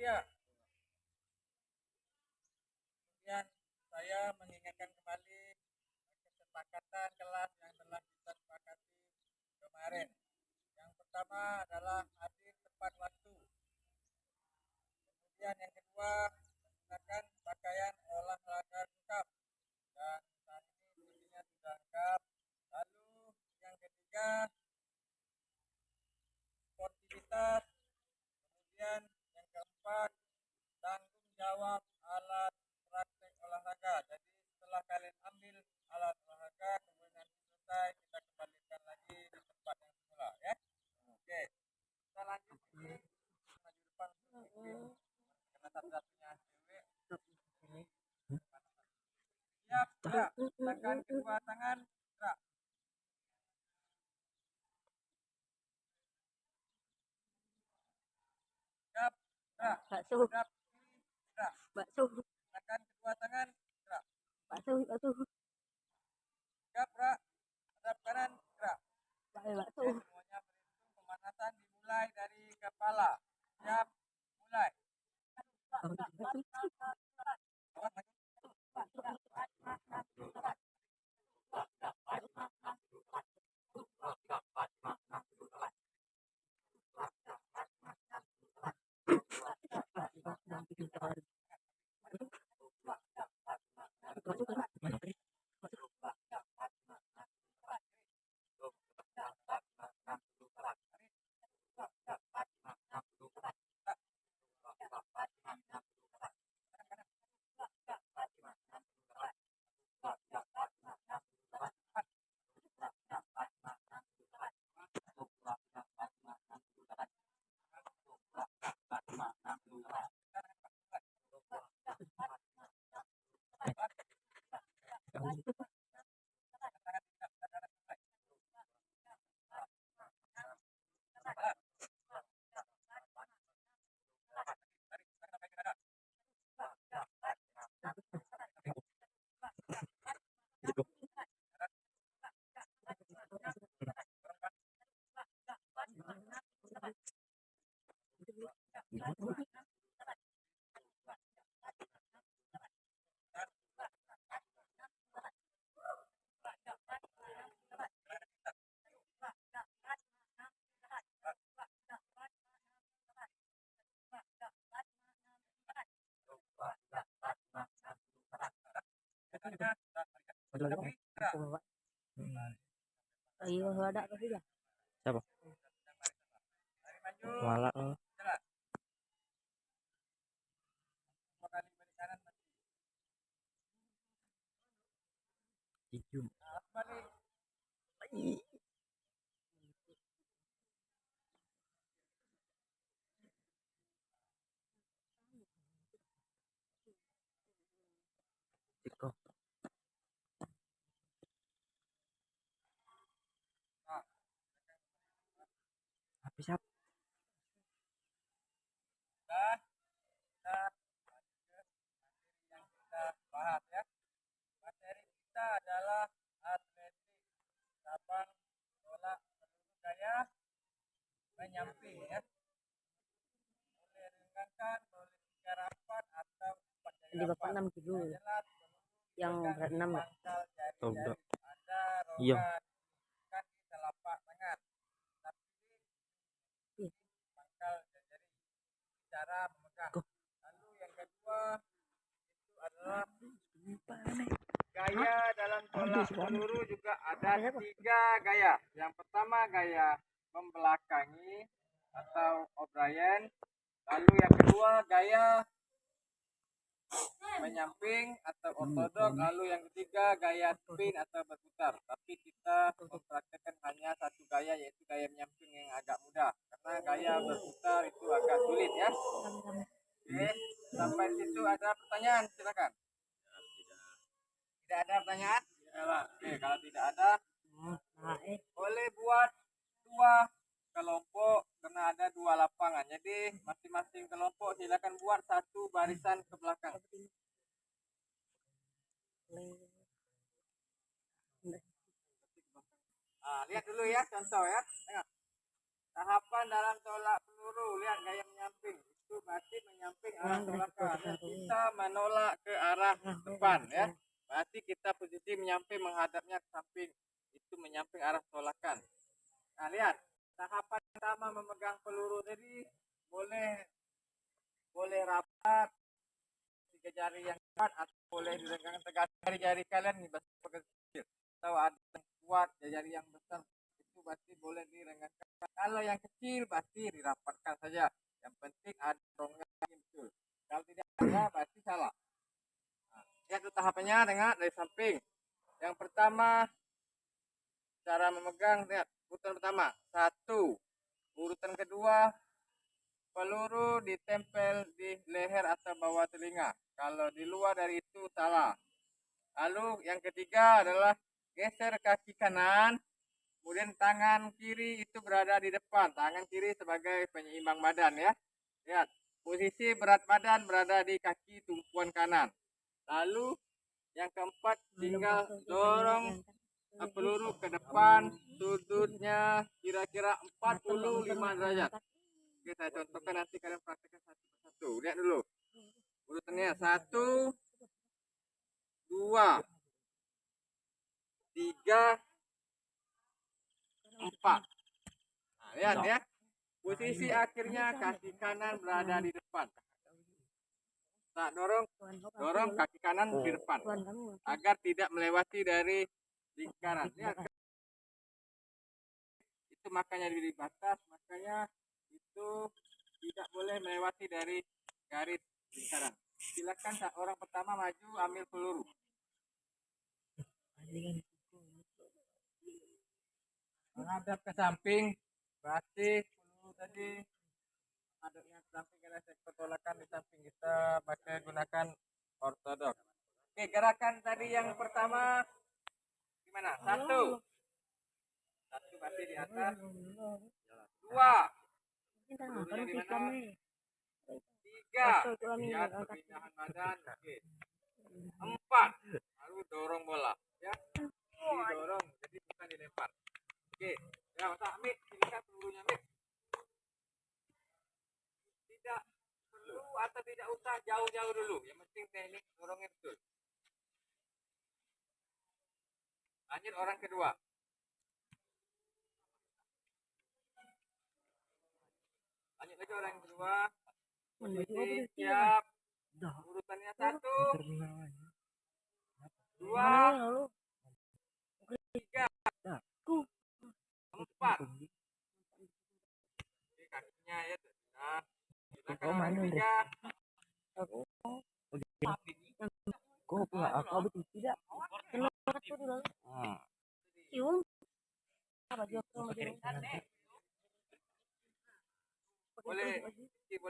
dia. Kemudian saya mengingatkan kembali kesepakatan kelas yang telah kita sepakati kemarin. Yang pertama adalah hadir tepat waktu. Kemudian yang kedua, menggunakan pakaian olahraga lengkap. Dan saat ini sepertinya sudah lengkap. Lalu yang ketiga, sportivitas. Kemudian yang keempat, tanggung jawab alat praktek olahraga. Jadi setelah kalian ambil alat olahraga, kemudian nanti selesai, kita kembalikan lagi di tempat yang semula, ya. Oke, kita lanjut ini maju depan karena satu-satunya cewek. Siap, gerak. Tekan kedua tangan, gerak. Siap, gerak. Bakso. Hadap kiri, gerak. Bakso. Tekan kedua tangan, gerak. Bakso. Siap, gerak. Hadap kanan, gerak. Bakso. Oke, semuanya berhitung. Pemanasan dimulai dari kepala. Siap, mulai. Ayo ada apa sih? Siapa? Maju. Malah Jalan. Dua kali balik kanan maju. cium. Nah, balik. Ciko. Habis apa? Nah, kita lanjut ke materi yang kita bahas, ya. Materi kita adalah atletik cabang tolak peluru gaya menyamping, ya. Boleh ringankan, boleh 3 rapat atau 4 dari Di bapak 6 kilo. Yang berat 6 enggak? Tahu enggak? Ada Iya. rongga kan di telapak tangan. Tapi Iya. pangkal jari cara memegang. Lalu yang kedua itu adalah gaya dalam tolak peluru juga ada 3 gaya. Yang pertama gaya membelakangi atau O'Brien. Lalu yang kedua gaya menyamping atau ortodok. Lalu yang ketiga gaya spin atau berputar. Tapi kita mempraktekkan hanya satu gaya, yaitu gaya menyamping yang agak mudah. Karena gaya berputar itu agak sulit, ya. Oke, sampai situ ada pertanyaan, silakan. Tidak ada pertanyaan? Oke, kalau tidak ada, boleh buat 2 kelompok karena ada 2 lapangan. Jadi masing-masing kelompok silakan buat 1 barisan ke belakang. Lihat dulu, ya, contoh, ya. Tengok. Tahapan dalam tolak peluru, lihat gaya menyamping. Itu berarti menyamping arah belakang. Kita menolak ke arah depan ya. Berarti kita posisi menyamping menghadapnya ke samping. Itu menyamping arah tolakan. Nah, lihat. Tahapan pertama memegang peluru tadi boleh rapat tiga jari yang kuat atau boleh diregangkan tegak. Jari-jari kalian nih kecil atau ada yang kuat jari yang besar itu pasti boleh direngangkan. Kalau yang kecil pasti dirapatkan saja. Yang penting ada rongga betul. Kalau tidak ada pasti salah. Nah, lihat tahapannya dari samping. Yang pertama cara memegang, lihat urutan pertama 1, urutan kedua peluru ditempel di leher atau bawah telinga. Kalau di luar dari itu salah. Lalu yang ketiga adalah geser kaki kanan, kemudian tangan kiri itu berada di depan. Tangan kiri sebagai penyeimbang badan ya. Lihat, posisi berat badan berada di kaki tumpuan kanan. Lalu yang keempat tinggal dorong peluru ke depan, sudutnya kira-kira 45 derajat. Oke, saya contohkan nanti kalian praktekkan satu persatu. Lihat dulu. Urutannya 1, 2, 3, 4. Nah, lihat ya. Posisi akhirnya kaki kanan berada di depan. Nah, dorong kaki kanan di depan agar tidak melewati dari lingkaran. Lihat. Itu makanya di batas, makanya itu tidak boleh melewati dari garis lingkaran. Silakan orang pertama maju ambil peluru. Menghadap ke samping, berarti peluru tadi menghadapnya ke samping karena pertolakan di samping kita pakai gunakan ortodok. Oke, gerakan tadi yang pertama gimana? 1 berarti di atas. 2 pelurunya di mana? 3 lihat perpindahan badan. Oke. 4 lalu dorong bola ya. Didorong jadi bukan dilempar. Oke, ya Mas Amit, silakan pelurunya Amit. Tidak perlu atau tidak usah jauh-jauh dulu. Yang penting teknik dorongnya betul. Lanjut orang kedua. Lanjut lagi orang kedua. Posisi siap. Urutannya 1, 2, 3, 4. Oke, kakinya ya. Nah, silakan orang ketiga. Kok pula aku betul tidak? Kenapa tuh dulu? Cium. Apa dia tuh Boleh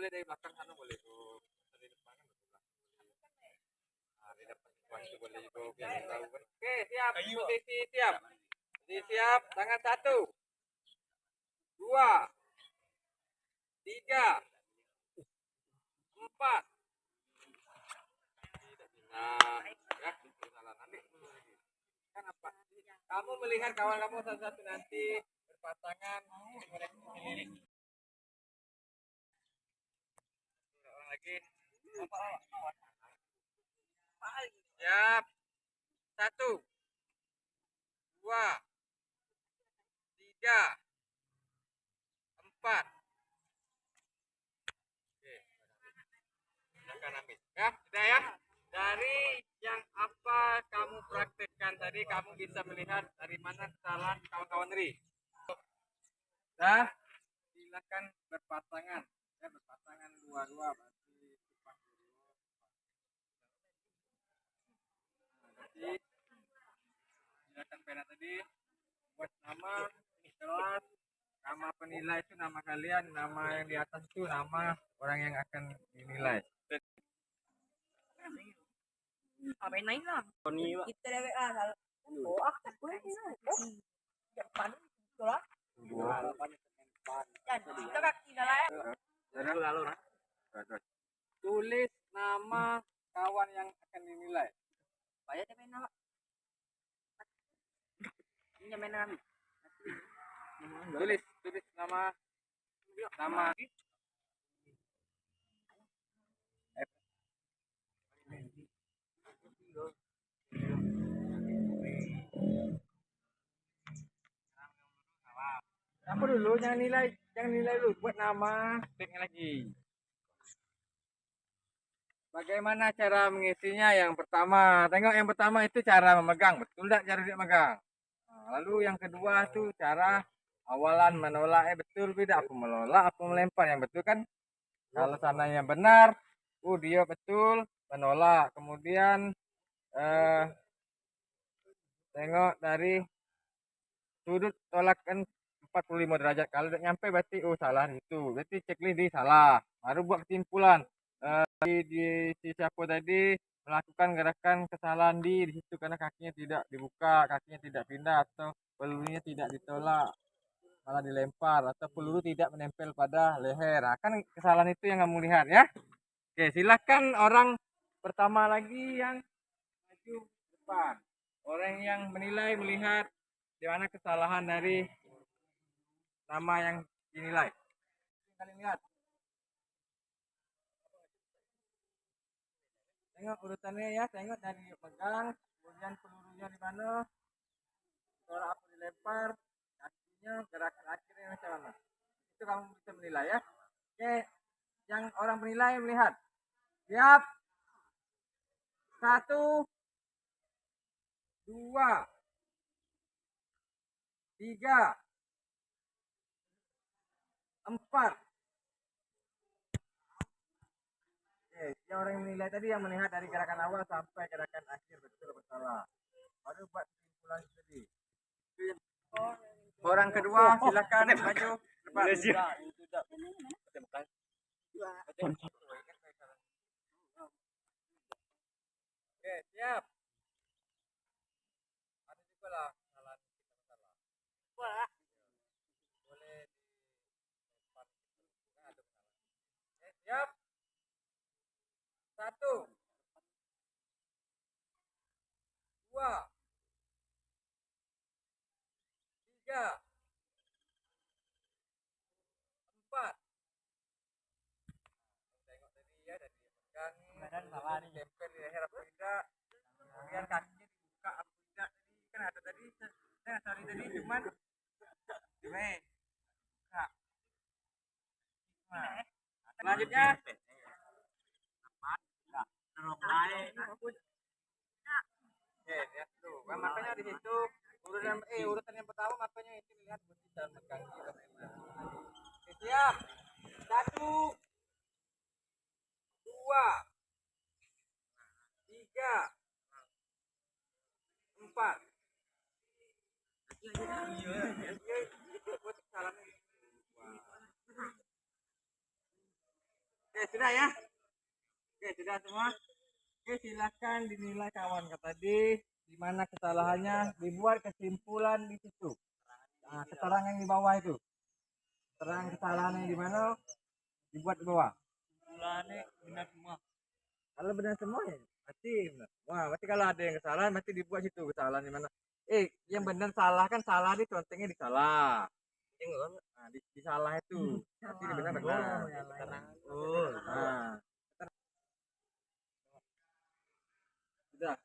dari belakang sana boleh tuh. Dari depan kan betul. Nah, di depan itu boleh juga biar tahu. Oke, siap. Posisi siap. Posisi siap. Tangan 1, 2, 3, 4. Nah, ya, salah nanti. Kan apa? Kamu melihat kawan kamu satu-satu nanti berpasangan keliling. Orang lagi. Siap. 1, 2, 3, 4. Oke. Silakan ambil. Ya, sudah ya. Dari yang apa kamu praktekkan tadi, kamu bisa melihat dari mana kesalahan kawan-kawan tadi. Dah, silakan berpasangan. Ya, berpasangan dua-dua berarti cepat dulu. Jadi, silakan pena tadi buat nama kelas, nama penilai itu nama kalian, nama yang di atas itu nama orang yang akan dinilai. Apa yang lain lah? Kita dewek lah kalau. Oh, aku gue ini. Depan itu lah. Jadi kita kaki lah. Lalu, tulis nama kawan yang akan dinilai. Banyak yang main nama. Ini main nama. Tulis nama Apa dulu? Jangan nilai dulu. Buat nama teknik lagi. Bagaimana cara mengisinya? Yang pertama, tengok yang pertama itu cara memegang. Betul tidak cara dia memegang? Nah, lalu yang kedua tuh cara awalan menolak. Betul tidak? Aku menolak, aku melempar. Yang betul kan? Kalau sananya benar, dia betul menolak. Kemudian eh, tengok dari sudut tolakan 45 derajat. Kalau tidak nyampe berarti salah itu. Berarti checklist di salah. Baru buat kesimpulan. Si siapa tadi melakukan gerakan kesalahan di situ karena kakinya tidak dibuka, kakinya tidak pindah atau pelurunya tidak ditolak malah dilempar atau peluru tidak menempel pada leher. Nah, kan kesalahan itu yang kamu lihat ya. Oke, silakan orang pertama lagi yang maju depan. Orang yang menilai melihat di mana kesalahan dari nama yang dinilai. Kalian lihat. Tengok urutannya ya, tengok dari pegang, kemudian pelurunya di mana, tolak apa dilempar, kakinya, gerakan akhirnya macam mana. Itu kamu bisa menilai ya. Oke, yang orang menilai melihat. Siap. 1, 2, 3, 4. Yang orang yang menilai tadi yang melihat dari gerakan awal sampai gerakan akhir betul bersalah. Baru buat kesimpulan tadi. Orang kedua silakan maju depan. Oke, siap. Ada juga lah kesalahan kita salah. Boleh di depan ada kesalahan. Oke, siap. 1, 2, 3, 4. Tengok tadi ya dari pegang salah nih tempel di leher apa tidak. Kemudian kakinya dibuka apa tidak. Tadi kan ada tadi tadi cuman buka. Nah, selanjutnya oke, ya tuh. Kan makanya di situ urutan yang pertama makanya itu lihat bersih dan megang gitu memang. Oke, siap. 1, 2, 3, 4. Oke, sudah ya. Oke, sudah semua. Oke, silakan dinilai kawan kata tadi di mana kesalahannya, dibuat kesimpulan di situ. Nah, keterangan yang di bawah itu. Keterangan kesalahannya di mana dibuat di bawah. Kesalahannya benar semua. Kalau benar semua ya berarti benar. Wah, berarti kalau ada yang kesalahan berarti dibuat situ kesalahan di mana. Yang benar salah kan salah di contengnya di salah. Nah, di salah itu. Berarti di benar benar. Nah, sudah,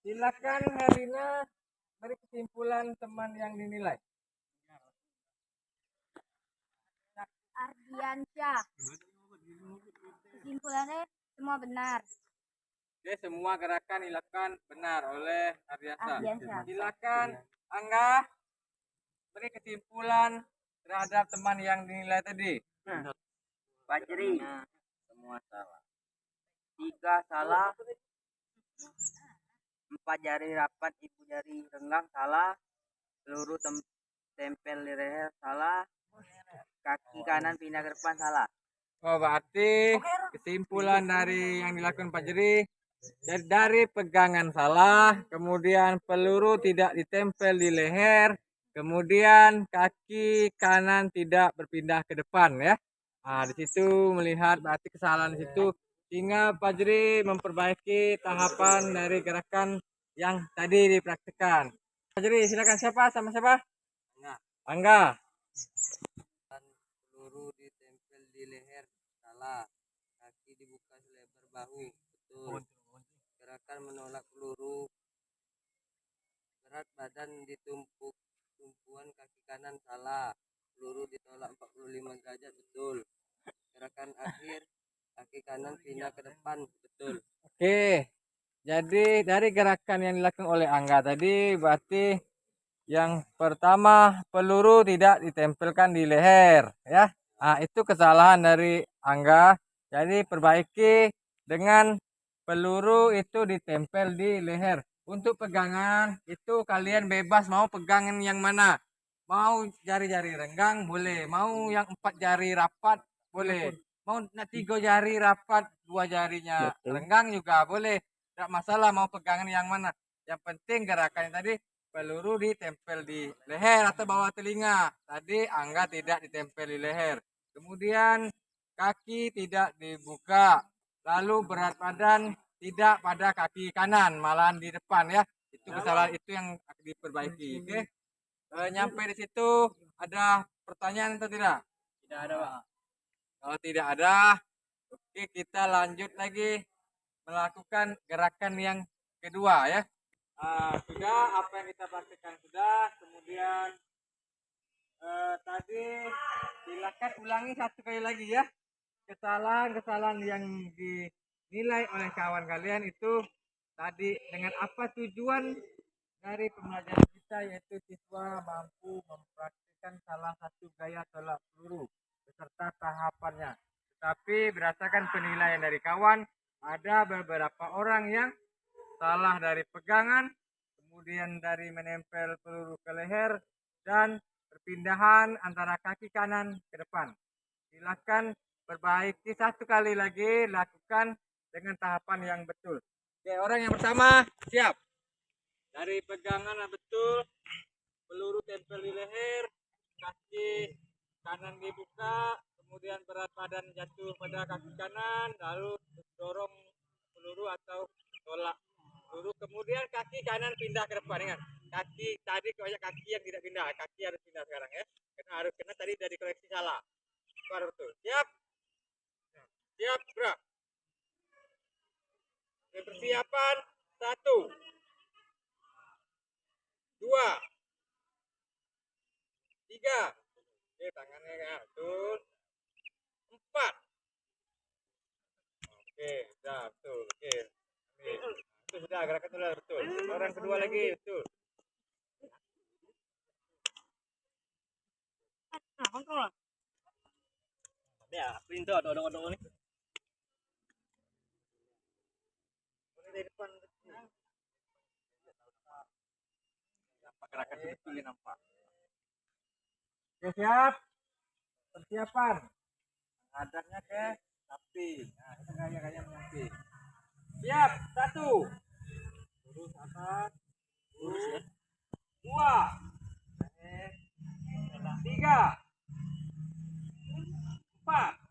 silakan Herina beri kesimpulan teman yang dinilai. Ardiansyah. Kesimpulannya semua benar. Oke, semua gerakan dilakukan benar oleh Ardiansyah. Ardiansyah. Silakan Angga beri kesimpulan terhadap teman yang dinilai tadi. Fajri. Semua salah. 3 salah. 4 jari rapat, ibu jari renggang salah. Peluru tempel di leher salah. Kaki kanan pindah ke depan salah. Oh, berarti kesimpulan dari yang dilakukan Pak Jeri dari pegangan salah, kemudian peluru tidak ditempel di leher, kemudian kaki kanan tidak berpindah ke depan ya. Nah, di situ melihat berarti kesalahan di situ sehingga Pak Jeri memperbaiki tahapan dari gerakan yang tadi dipraktikkan. Pak Jeri, silakan siapa sama siapa? Angga. Peluru ditempel di leher salah, kaki dibuka selebar bahu betul, gerakan menolak peluru, berat badan ditumpuk tumpuan kaki kanan salah. Peluru ditolak 45 derajat betul. Gerakan akhir kaki kanan pindah ke depan betul. Oke. Jadi dari gerakan yang dilakukan oleh Angga tadi berarti yang pertama peluru tidak ditempelkan di leher ya. Nah, itu kesalahan dari Angga. Jadi perbaiki dengan peluru itu ditempel di leher. Untuk pegangan itu kalian bebas mau pegangan yang mana. Mau jari-jari renggang boleh, mau yang 4 jari rapat boleh. Mau 3 jari rapat, 2 jarinya renggang juga boleh. Tidak masalah mau pegangan yang mana. Yang penting gerakan tadi peluru ditempel di leher atau bawah telinga. Tadi Angga tidak ditempel di leher. Kemudian kaki tidak dibuka. Lalu berat badan tidak pada kaki kanan, malahan di depan ya. Itu kesalahan itu yang diperbaiki. Oke. Nyampe di situ ada pertanyaan atau tidak? Tidak ada, Pak. Kalau tidak ada, oke kita lanjut lagi melakukan gerakan yang kedua ya. Sudah apa yang kita praktikkan sudah, kemudian tadi silakan ulangi satu kali lagi ya. Kesalahan-kesalahan yang dinilai oleh kawan kalian itu tadi dengan apa tujuan dari pembelajaran kita, yaitu siswa mampu mempraktikkan salah satu gaya tolak peluru beserta tahapannya. Tetapi berdasarkan penilaian dari kawan, ada beberapa orang yang salah dari pegangan, kemudian dari menempel peluru ke leher, dan perpindahan antara kaki kanan ke depan. Silakan perbaiki satu kali lagi, lakukan dengan tahapan yang betul. Oke, orang yang pertama siap. Dari pegangan betul, peluru tempel di leher, kaki kanan dibuka, kemudian berat badan jatuh pada kaki kanan, lalu dorong peluru atau tolak peluru, kemudian kaki kanan pindah ke depan. Ingat, kaki tadi banyak kaki yang tidak pindah, kaki harus pindah sekarang ya, karena harus kena tadi dari koreksi salah. Baru betul. Siap. Siap, gerak. Persiapan 1, 2, 3. Oke, tangannya ya, betul. 4. Oke, sudah betul. Oke. Itu sudah gerakan sudah betul. Orang kedua lagi betul. Ya, pintu odong-odong nih. Dari depan. Nampak gerakan betul ini nampak. Oke, siap. Persiapan. Menghadapnya ke samping. Nah, itu gaya-gaya menyamping. Siap. 1. Lurus atas. Lurus ya. 2. 3. 4.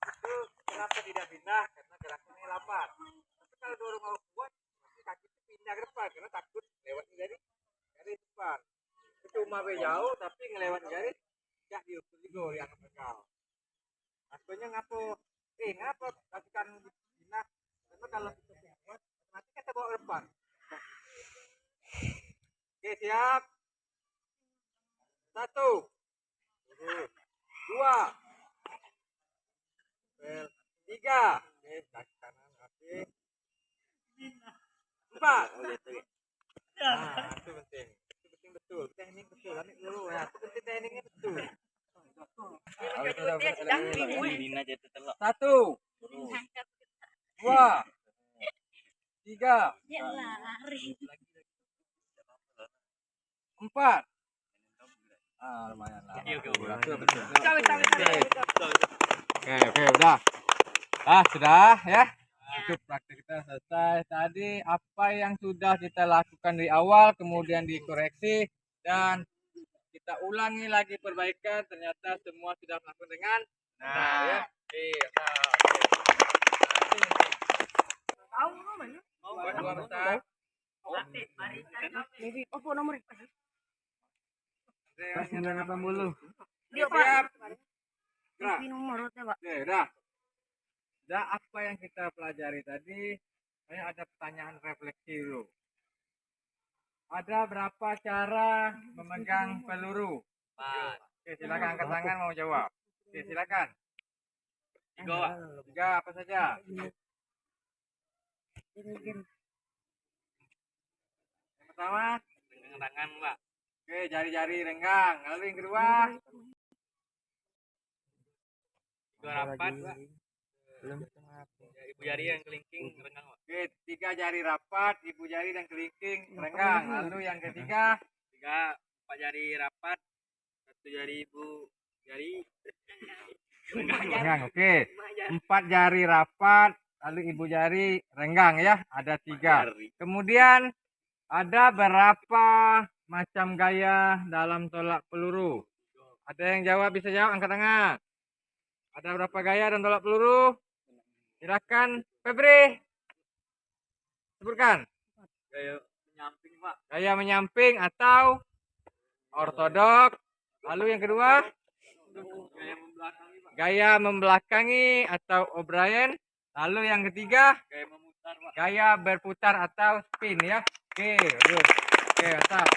Itu kenapa tidak pindah? Karena gerakannya lambat. Tapi kalau dorong mau kuat, kaki itu pindah ke depan karena takut lewat dari depan. Itu cuma jauh tapi ngelewat garis tidak diukur juga yang bekal. Akhirnya ngapa lakukan pindah? Karena kalau kita kuat, nanti kita bawa ke depan. Oke, siap. 1, 2, 3. Oke, kaki kanan, oke. 4. Nah, itu penting. Itu penting betul. Teknik betul. Teknik dulu ya. Itu penting tekniknya betul. 1, 2, 3, 4. Lumayan lah. Oke, udah. Sudah ya. Itu praktik kita selesai. Tadi apa yang sudah kita lakukan di awal kemudian dikoreksi dan kita ulangi lagi perbaikan, ternyata semua sudah melakukan dengan benar ya. Dua besar. Apa nomornya? 980. Dia Siap. nomor Pak. Oke, udah. Udah apa yang kita pelajari tadi? Saya ada pertanyaan refleksi dulu. Ada berapa cara memegang peluru? Oke, silakan angkat tangan mau jawab. Oke, silakan. Tiga apa saja? Yang pertama, tangan, Mbak. Oke, jari-jari renggang. Lalu yang kedua, tiga rapat, Mbak. Ibu jari yang kelingking renggang, Mbak. Oke, 3 jari rapat, ibu jari dan kelingking renggang. Lalu yang ketiga, 4 jari rapat, 1 jari ibu jari renggang. Oke, 4 jari rapat, lalu ibu jari renggang ya. Ada 3. Kemudian ada berapa macam gaya dalam tolak peluru? Ada yang jawab, bisa jawab, angkat tangan. Ada berapa gaya dalam tolak peluru? Silakan, Febri. Sebutkan. Gaya menyamping, Pak. Gaya menyamping atau ortodok. Lalu yang kedua, gaya membelakangi, Pak. Gaya membelakangi atau O'Brien. Lalu yang ketiga, gaya memutar, Pak. Gaya berputar atau spin ya. Oke, good. Oke, mantap.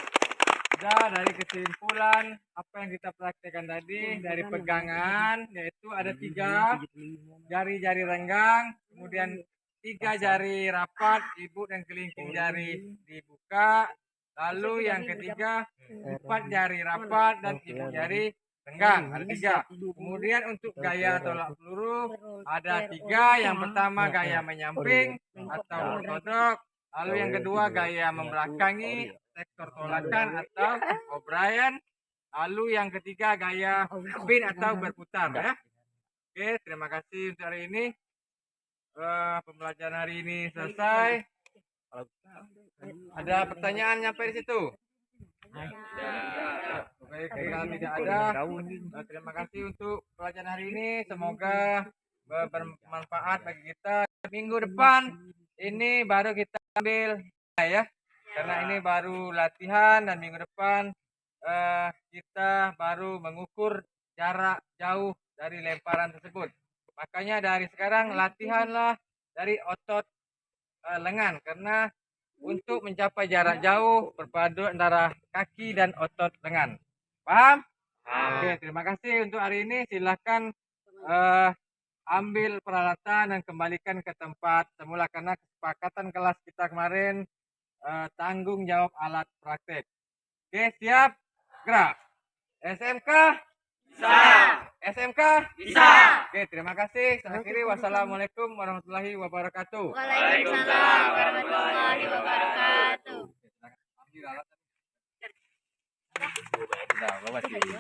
Sudah, dari kesimpulan apa yang kita praktekkan tadi, dari pegangan, yaitu ada 3 jari-jari renggang, kemudian 3 jari rapat, ibu dan kelingking jari dibuka, lalu yang ketiga 4 jari rapat dan ibu jari renggang, ada 3. Kemudian untuk gaya tolak peluru ada 3. Yang pertama gaya menyamping atau ortodok, lalu yang kedua gaya membelakangi sektor tolakan atau O'Brien, lalu yang ketiga gaya spin atau berputar ya. Oke, terima kasih untuk hari ini. Pembelajaran hari ini selesai. Ada pertanyaan nyampe di situ? Oke, kalau tidak ada, terima kasih untuk pelajaran hari ini. Semoga bermanfaat bagi kita. Minggu depan ini baru kita ambil ya, karena ini baru latihan dan minggu depan kita baru mengukur jarak jauh dari lemparan tersebut. Makanya dari sekarang latihanlah dari otot lengan, karena untuk mencapai jarak jauh berpadu antara kaki dan otot lengan. Paham? Oke, terima kasih untuk hari ini. Silahkan ambil peralatan dan kembalikan ke tempat semula, karena kesepakatan kelas kita kemarin tanggung jawab alat praktek. Oke, siap? Gerak. SMK? Bisa. SMK? Bisa. Oke, terima kasih. Saya akhiri. Wassalamualaikum warahmatullahi wabarakatuh. Waalaikumsalam warahmatullahi wabarakatuh. Ambil alat. Sudah, bawa sini.